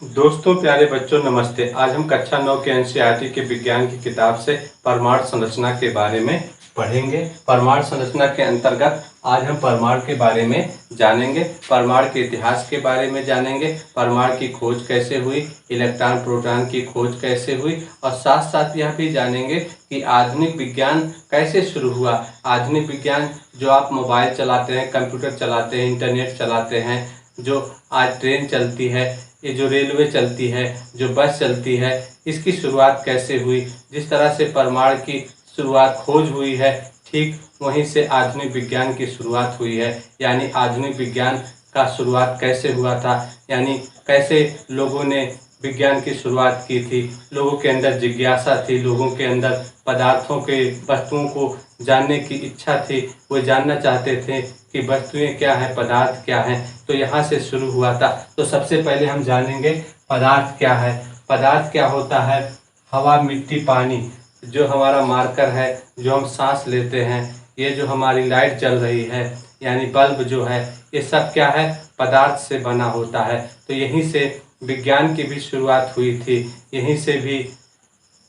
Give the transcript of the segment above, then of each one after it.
दोस्तों, प्यारे बच्चों, नमस्ते। आज हम कक्षा 9 के एनसीईआरटी के विज्ञान की किताब से परमाणु संरचना के बारे में पढ़ेंगे। परमाणु संरचना के अंतर्गत आज हम परमाणु के बारे में जानेंगे, परमाणु के इतिहास के बारे में जानेंगे, परमाणु की खोज कैसे हुई, इलेक्ट्रॉन प्रोटॉन की खोज कैसे हुई और साथ साथ यह भी जानेंगे कि आधुनिक विज्ञान कैसे शुरू हुआ। आधुनिक विज्ञान जो आप मोबाइल चलाते हैं, कंप्यूटर चलाते हैं, इंटरनेट चलाते हैं, जो आज ट्रेन चलती है, ये जो रेलवे चलती है, जो बस चलती है, इसकी शुरुआत कैसे हुई। जिस तरह से परमाणु की शुरुआत खोज हुई है, ठीक वहीं से आधुनिक विज्ञान की शुरुआत हुई है। यानी आधुनिक विज्ञान का शुरुआत कैसे हुआ था, यानी कैसे लोगों ने विज्ञान की शुरुआत की थी। लोगों के अंदर जिज्ञासा थी, लोगों के अंदर पदार्थों के, वस्तुओं को जानने की इच्छा थी। वो जानना चाहते थे कि वस्तुएं क्या हैं, पदार्थ क्या हैं। तो यहाँ से शुरू हुआ था। तो सबसे पहले हम जानेंगे पदार्थ क्या है। पदार्थ क्या होता है? हवा, मिट्टी, पानी, जो हमारा मार्कर है, जो हम सांस लेते हैं, ये जो हमारी लाइट जल रही है, यानी बल्ब जो है, ये सब क्या है? पदार्थ से बना होता है। तो यहीं से विज्ञान की भी शुरुआत हुई थी। यहीं से भी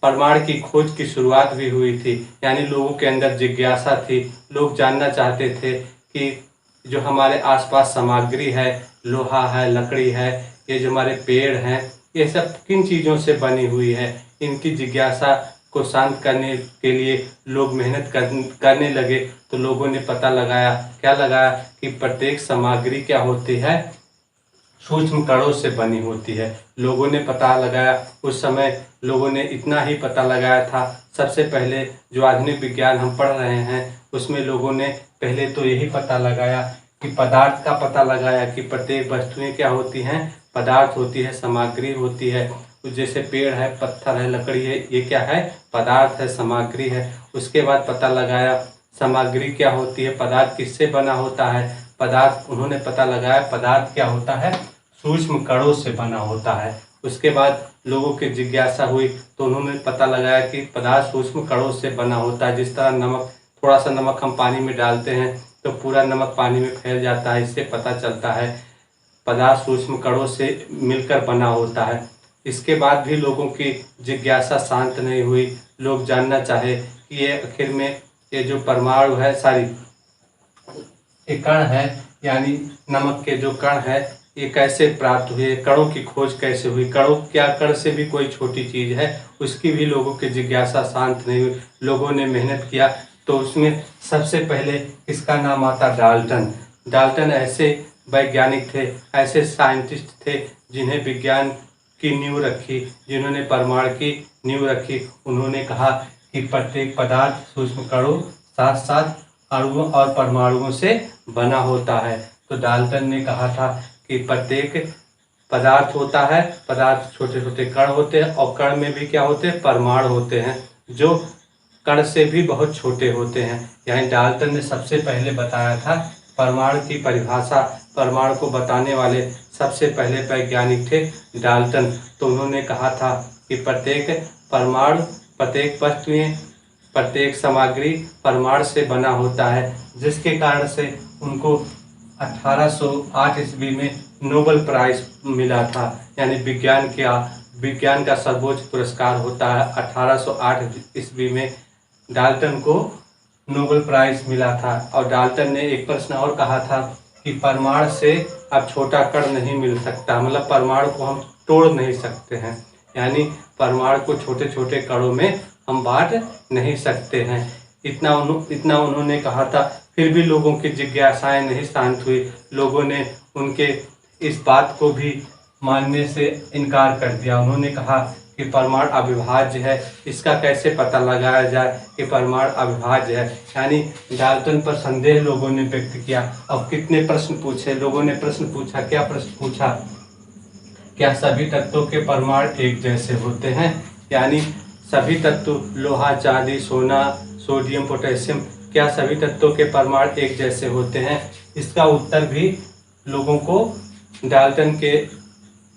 परमाणु की खोज की शुरुआत भी हुई थी। यानी लोगों के अंदर जिज्ञासा थी, लोग जानना चाहते थे कि जो हमारे आसपास सामग्री है, लोहा है, लकड़ी है, ये जो हमारे पेड़ हैं, ये सब किन चीज़ों से बनी हुई है। इनकी जिज्ञासा को शांत करने के लिए लोग मेहनत करने लगे। तो लोगों ने पता लगाया, क्या लगाया कि प्रत्येक सामग्री क्या होती है, सूक्ष्म कणों से बनी होती है। लोगों ने पता लगाया, उस समय लोगों ने इतना ही पता लगाया था। सबसे पहले जो आधुनिक विज्ञान हम पढ़ रहे हैं, उसमें लोगों ने पहले तो यही पता लगाया कि पदार्थ का पता लगाया कि प्रत्येक वस्तुएं क्या होती हैं, पदार्थ होती है, सामग्री होती है। जैसे पेड़ है, पत्थर है, लकड़ी है, ये क्या है? पदार्थ है, सामग्री है। उसके बाद पता लगाया सामग्री क्या होती है, पदार्थ किससे बना होता है। पदार्थ उन्होंने पता लगाया, पदार्थ क्या होता है? सूक्ष्म कणों से बना होता है। उसके बाद लोगों की जिज्ञासा हुई तो उन्होंने पता लगाया कि पदार्थ सूक्ष्म कणों से बना होता है। जिस तरह नमक, थोड़ा सा नमक हम पानी में डालते हैं तो पूरा नमक पानी में फैल जाता है। इससे पता चलता है पदार्थ सूक्ष्म कणों से मिलकर बना होता है। इसके बाद भी लोगों की जिज्ञासा शांत नहीं हुई। लोग जानना चाहे कि ये आखिर में ये जो परमाणु है, ये कण है, यानी नमक के जो कण है, ये कैसे प्राप्त हुए, कणों की खोज कैसे हुई। कणों, क्या कण से भी कोई छोटी चीज़ है? उसकी भी लोगों की जिज्ञासा शांत नहीं हुई। लोगों ने मेहनत किया तो उसमें सबसे पहले इसका नाम आता डाल्टन। डाल्टन ऐसे वैज्ञानिक थे, ऐसे साइंटिस्ट थे जिन्हें विज्ञान की नींव रखी, जिन्होंने परमाणु की नींव रखी। उन्होंने कहा कि प्रत्येक पदार्थ सूक्ष्म कणों, साथ साथ अणुओं और परमाणुओं से बना होता है। तो डाल्टन ने कहा था कि प्रत्येक पदार्थ होता है, पदार्थ छोटे छोटे कण होते हैं और कण में भी क्या होते हैं? परमाणु होते हैं, जो कण से भी बहुत छोटे होते हैं। यानी डाल्टन ने सबसे पहले बताया था परमाणु की परिभाषा। परमाणु को बताने वाले सबसे पहले वैज्ञानिक थे डाल्टन। तो उन्होंने कहा था कि प्रत्येक परमाणु, प्रत्येक वस्तुएं, प्रत्येक सामग्री परमाणु से बना होता है, जिसके कारण से उनको 1808 ईस्वी में नोबेल प्राइज मिला था। यानी विज्ञान का सर्वोच्च पुरस्कार होता है। 1808 ईस्वी में डाल्टन को नोबेल प्राइज मिला था। और डाल्टन ने एक प्रश्न और कहा था कि परमाणु से अब छोटा कण नहीं मिल सकता, मतलब परमाणु को हम तोड़ नहीं सकते हैं। यानी परमाणु को छोटे छोटे कणों में हम बांट नहीं सकते हैं। इतना उन्होंने कहा था। फिर भी लोगों की जिज्ञासाएं नहीं शांत हुई। लोगों ने उनके इस बात को भी मानने से इनकार कर दिया। उन्होंने कहा कि परमाणु अविभाज्य है, इसका कैसे पता लगाया जाए कि परमाणु अविभाज्य है। यानी डाल्टन पर संदेह लोगों ने व्यक्त किया। अब कितने प्रश्न पूछे लोगों ने? प्रश्न पूछा, क्या प्रश्न पूछा? क्या सभी तत्वों के परमाणु एक जैसे होते हैं? यानी सभी तत्व, लोहा, चांदी, सोना, सोडियम, पोटेशियम, क्या सभी तत्वों के परमाणु एक जैसे होते हैं? इसका उत्तर भी लोगों को डाल्टन के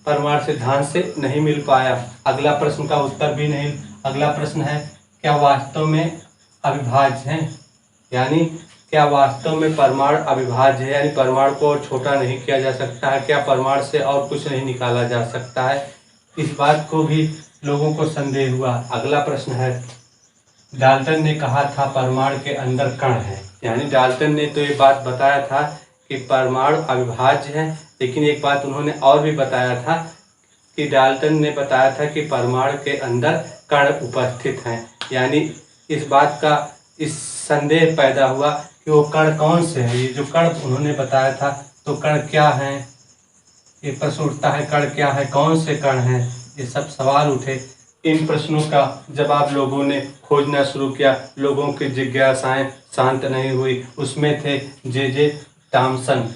परमाणु सिद्धांत से नहीं मिल पाया। अगला प्रश्न का उत्तर भी नहीं। अगला प्रश्न है, क्या वास्तव में अविभाज्य हैं? यानी क्या वास्तव में परमाणु अविभाज्य है, यानी परमाणु को और छोटा नहीं किया जा सकता है? क्या परमाणु से और कुछ नहीं निकाला जा सकता है? इस बात को भी लोगों को संदेह हुआ। अगला प्रश्न है, डाल्टन ने कहा था परमाणु के अंदर कण है, यानी डाल्टन ने तो ये बात बताया था कि परमाणु अविभाज्य है, लेकिन एक बात उन्होंने और भी बताया था कि डाल्टन ने बताया था कि परमाणु के अंदर कण उपस्थित हैं। यानी इस बात का इस संदेह पैदा हुआ कि वो कण कौन से हैं। ये जो कण उन्होंने बताया था, तो कण क्या हैं, ये प्रश्न उठता है, कण क्या है, कौन से कण हैं, ये सब सवाल उठे। इन प्रश्नों का जवाब लोगों ने खोजना शुरू किया। लोगों की जिज्ञासाएं शांत नहीं हुई। उसमें थे जे टॉमसन,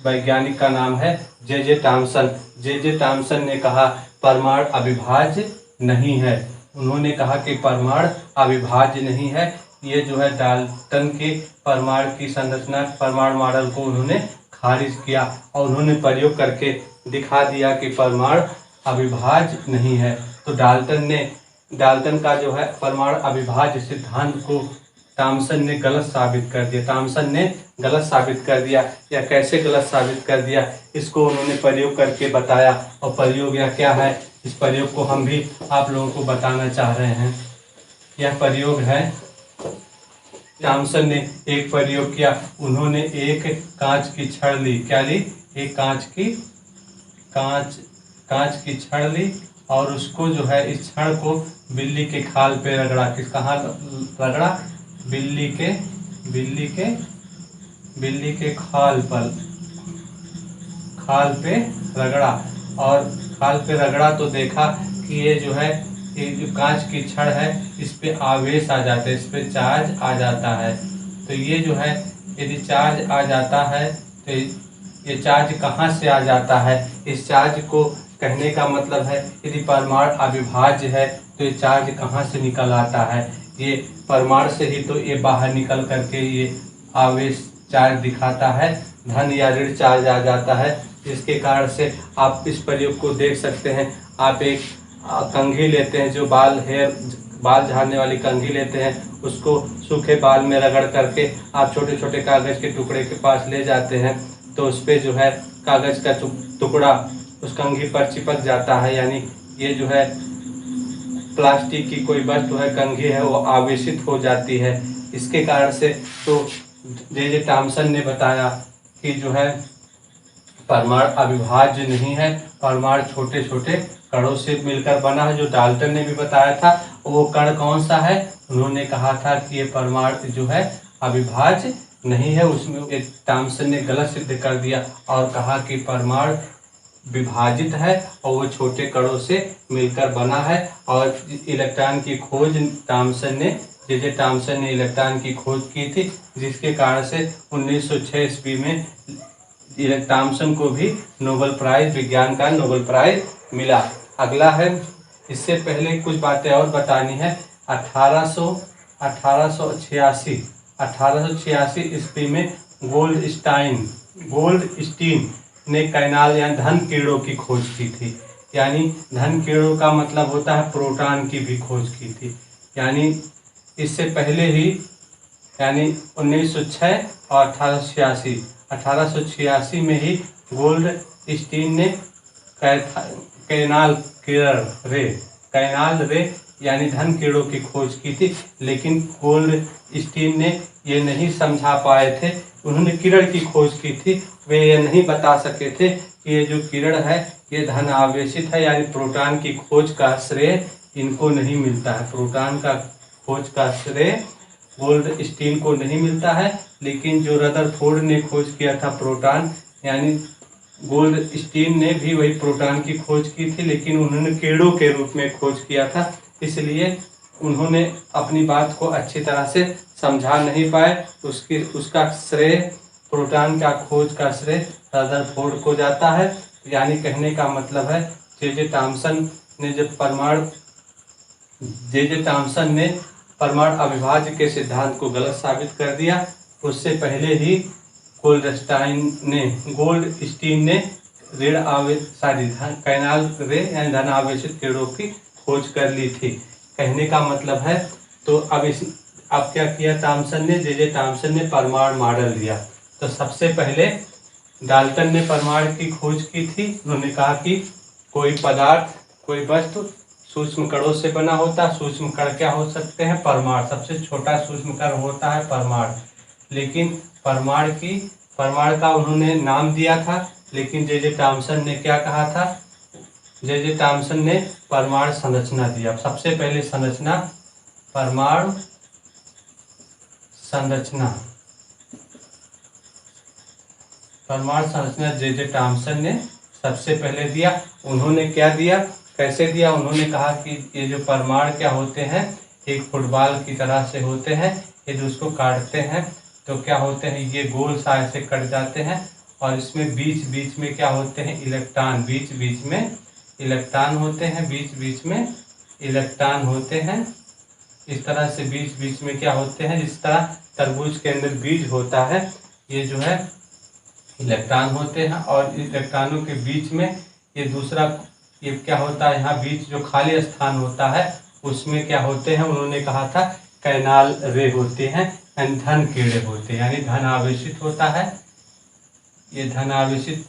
वैज्ञानिक का नाम है जे टॉमसन। जे टॉमसन ने कहा परमाणु अविभाज्य नहीं है। उन्होंने कहा कि परमाणु अविभाज्य नहीं है। ये जो है डाल्टन के परमाणु की संरचना, परमाणु मॉडल को उन्होंने खारिज किया और उन्होंने प्रयोग करके दिखा दिया कि परमाणु अविभाज्य नहीं है। तो डाल्टन का जो है परमाणु अविभाज्य सिद्धांत को टॉमसन ने गलत साबित कर दिया। टॉमसन ने गलत साबित कर दिया, या कैसे गलत साबित कर दिया, इसको उन्होंने प्रयोग करके बताया। और प्रयोग या क्या है, इस प्रयोग को हम भी आप लोगों को बताना चाह रहे हैं। यह प्रयोग है, टॉमसन ने एक प्रयोग किया। उन्होंने एक कांच की छड़ ली। क्या ली? एक कांच की छड़ ली और उसको जो है, इस छड़ को बिल्ली के खाल पे रगड़ा। कहाँ रगड़ा? बिल्ली के खाल पे रगड़ा। और खाल पे रगड़ा तो देखा कि ये जो है, ये जो कांच की छड़ है, इस पे आवेश आ जाता है, इस पे चार्ज आ जाता है। तो ये जो है, यदि चार्ज आ जाता है तो ये चार्ज कहाँ से आ जाता है? इस चार्ज को कहने का मतलब है, यदि परमाणु अविभाज्य है तो ये चार्ज कहाँ से निकल आता है? ये परमाणु से ही तो ये बाहर निकल करके ये आवेश चार्ज दिखाता है, धन या ऋण चार्ज आ जाता है। जिसके कारण से आप इस प्रयोग को देख सकते हैं। आप एक कंघी लेते हैं, जो बाल झाड़ने वाली कंघी लेते हैं, उसको सूखे बाल में रगड़ करके आप छोटे छोटे कागज के टुकड़े के पास ले जाते हैं, तो उस पर जो है कागज का टुकड़ा उस कंघी पर चिपक जाता है। यानी ये जो है प्लास्टिक की कोई वस्तु है, कंघी है, वो आवेशित हो जाती है। इसके कारण से तो जे टॉमसन ने बताया कि जो है परमाणु अविभाज्य नहीं है, परमाणु छोटे छोटे कणों से मिलकर बना है। जो डाल्टन ने भी बताया था, वो कण कौन सा है? उन्होंने कहा था कि ये परमाणु जो है अविभाज्य नहीं है। उसमें टॉमसन ने गलत सिद्ध कर दिया और कहा कि परमाणु विभाजित है और वो छोटे कणों से मिलकर बना है। और इलेक्ट्रॉन की खोज जे टॉमसन ने इलेक्ट्रॉन की खोज की थी, जिसके कारण से 1906 ईस्वी में टॉमसन को भी विज्ञान का नोबेल प्राइज मिला। अगला है, इससे पहले कुछ बातें और बतानी है। 1886 ईस्वी में गोल्डस्टीन ने कैनाल या धन किरणों की खोज की थी। यानी धन किरणों का मतलब होता है प्रोटॉन की भी खोज की थी। यानी इससे पहले ही, यानी 1906 और 1886 में ही गोल्डस्टीन ने कैनाल रे यानी धन किरणों की खोज की थी। लेकिन गोल्डस्टीन ने ये नहीं समझा पाए थे, उन्होंने किरण की खोज की थी। वे ये नहीं बता सके थे कि ये जो किरण है ये धन आवेशित है, यानी प्रोटॉन की खोज का श्रेय इनको नहीं मिलता है। प्रोटॉन का खोज का श्रेय गोल्डस्टीन को नहीं मिलता है। लेकिन जो रदरफोर्ड ने खोज किया था प्रोटॉन, यानी गोल्डस्टीन ने भी वही प्रोटॉन की खोज की थी, लेकिन उन्होंने किरणों के रूप में खोज किया था, इसलिए उन्होंने अपनी बात को अच्छी तरह से समझा नहीं पाए। उसका श्रेय, प्रोटॉन का खोज का श्रेय रदरफोर्ड को जाता है। यानी कहने का मतलब है जे टॉमसन ने परमाणु अविभाज्य के सिद्धांत को गलत साबित कर दिया। उससे पहले ही गोल्डस्टीन ने कैनाल रे यानी धन आवेशित किरणों की खोज कर ली थी। कहने का मतलब है, तो अब अब क्या किया थॉमसन ने, जे थॉमसन ने परमाणु मॉडल दिया। तो सबसे पहले डाल्टन ने परमाणु की खोज की थी। उन्होंने कहा कि कोई पदार्थ, कोई वस्तु सूक्ष्म कणों से बना होता है। सूक्ष्म कण क्या हो सकते हैं? परमाणु। सबसे छोटा सूक्ष्म कण होता है परमाणु। लेकिन परमाणु का उन्होंने नाम दिया था, लेकिन जे थॉमसन ने क्या कहा था? जे थॉमसन ने परमाणु संरचना दिया। सबसे पहले संरचना, परमाणु संरचना, परमाणु संरचना जे थॉमसन ने सबसे पहले दिया। उन्होंने क्या दिया, कैसे दिया? उन्होंने कहा कि ये जो परमाणु क्या होते हैं, एक फुटबॉल की तरह से होते हैं। ये जो उसको काटते हैं तो क्या होते हैं, ये गोल सा ऐसे कट जाते हैं और इसमें बीच बीच में क्या होते हैं? इलेक्ट्रॉन। बीच बीच में इलेक्ट्रॉन होते हैं, बीच बीच में इलेक्ट्रॉन होते हैं। इस तरह से बीच बीच में क्या होते हैं? जिस तरह तरबूज के अंदर बीज होता है, ये जो है इलेक्ट्रॉन होते हैं। और इलेक्ट्रॉनों के बीच में ये दूसरा, ये क्या होता है? यहाँ बीच जो खाली स्थान होता है उसमें क्या होते हैं? उन्होंने कहा था कैनाल रे होते हैं, यानी धन कीड़े होते हैं, यानी धन आवेशित होता है। ये धन आवेशित,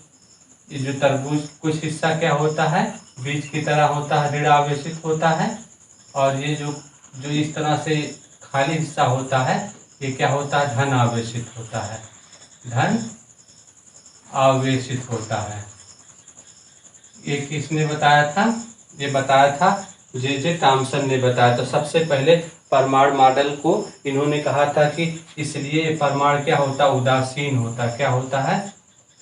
ये जो तरबूज कुछ हिस्सा क्या होता है? बीज की तरह होता है, ऋण आवेशित होता है। और ये जो इस तरह से खाली हिस्सा होता है, ये क्या होता है? धन आवेशित होता है, धन आवेशित होता है। ये किसने बताया था? ये बताया था जे थॉमसन ने बताया। तो सबसे पहले परमाणु मॉडल को इन्होंने कहा था कि इसलिए परमाणु क्या होता है? उदासीन होता है। क्या होता है?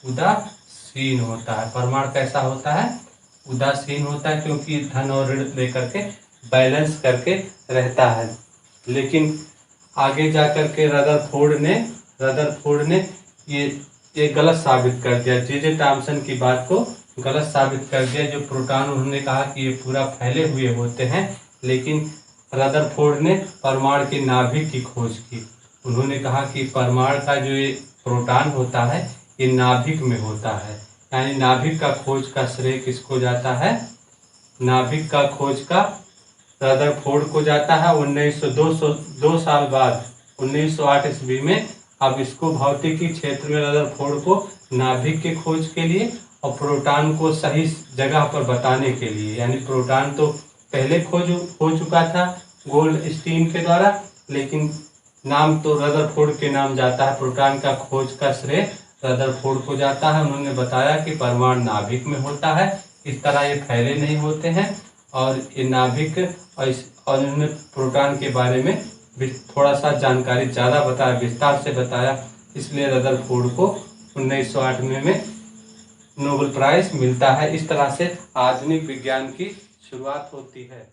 उदासीन होता है। परमाणु कैसा होता है? उदासीन होता है, क्योंकि धन और ऋण लेकर के बैलेंस करके रहता है। लेकिन आगे जा कर के रदरफोर्ड ने ये गलत साबित कर दिया। जे थॉमसन की बात को गलत साबित कर दिया। जो प्रोटॉन, उन्होंने कहा कि ये पूरा फैले हुए होते हैं, लेकिन रदरफोर्ड ने परमाणु के नाभिक की खोज की। उन्होंने कहा कि परमाणु का जो ये प्रोटॉन होता है, ये नाभिक में होता है। यानी नाभिक का खोज का श्रेय किसको जाता है? नाभिक का खोज का रदरफोर्ड को जाता है। 1902 साल बाद 1908 ईस्वी में अब इसको भौतिकी क्षेत्र में रदरफोर्ड को नाभिक के खोज के लिए और प्रोटॉन को सही जगह पर बताने के लिए, यानी प्रोटॉन तो पहले खोज हो चुका था गोल्डस्टीन के द्वारा, लेकिन नाम तो रदरफोर्ड के नाम जाता है। प्रोटॉन का खोज का श्रेय रदरफोर्ड को जाता है। उन्होंने बताया कि परमाणु नाभिक में होता है, इस तरह ये फैले नहीं होते हैं। और ये नाभिक और उन्होंने प्रोटॉन के बारे में थोड़ा सा जानकारी ज़्यादा बताया, विस्तार से बताया। इसलिए रदरफोर्ड को 1908 में नोबेल प्राइज मिलता है। इस तरह से आधुनिक विज्ञान की शुरुआत होती है।